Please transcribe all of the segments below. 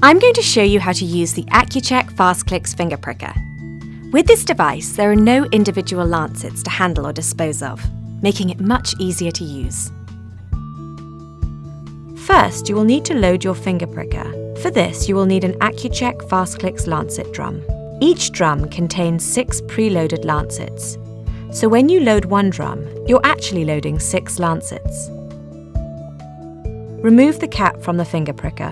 I'm going to show you how to use the Accu-Chek Fastclix finger pricker. With this device, there are no individual lancets to handle or dispose of, making it much easier to use. First, you will need to load your finger pricker. For this, you will need an Accu-Chek Fastclix lancet drum. Each drum contains 6 preloaded lancets. So when you load one drum, you're actually loading 6 lancets. Remove the cap from the finger pricker.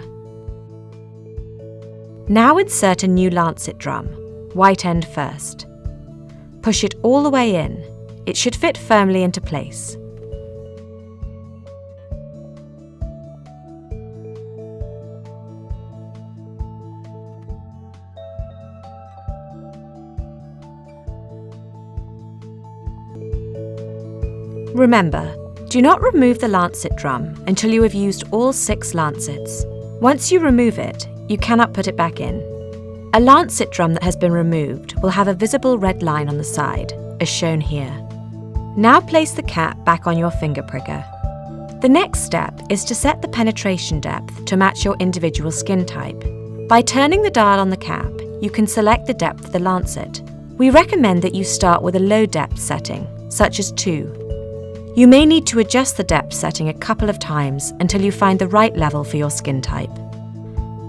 Now insert a new lancet drum, white end first. Push it all the way in. It should fit firmly into place. Remember, do not remove the lancet drum until you have used all 6 lancets. Once you remove it, you cannot put it back in. A lancet drum that has been removed will have a visible red line on the side, as shown here. Now place the cap back on your finger pricker. The next step is to set the penetration depth to match your individual skin type. By turning the dial on the cap, you can select the depth of the lancet. We recommend that you start with a low depth setting, such as 2. You may need to adjust the depth setting a couple of times until you find the right level for your skin type.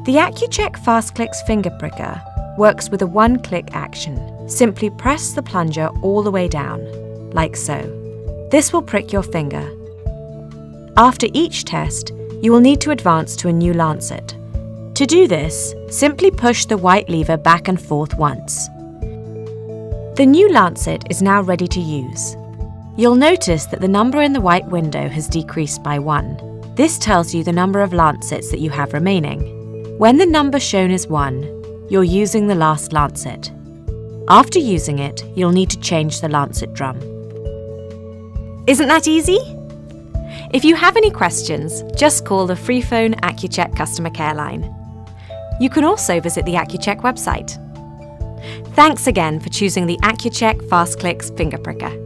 The Accu-Chek Fastclix finger pricker works with a one-click action. Simply press the plunger all the way down, like so. This will prick your finger. After each test, you will need to advance to a new lancet. To do this, simply push the white lever back and forth once. The new lancet is now ready to use. You'll notice that the number in the white window has decreased by 1. This tells you the number of lancets that you have remaining. When the number shown is 1, you're using the last lancet. After using it, you'll need to change the lancet drum. Isn't that easy? If you have any questions, just call the free phone Accu-Chek customer care line. You can also visit the Accu-Chek website. Thanks again for choosing the Accu-Chek Fastclix finger pricker.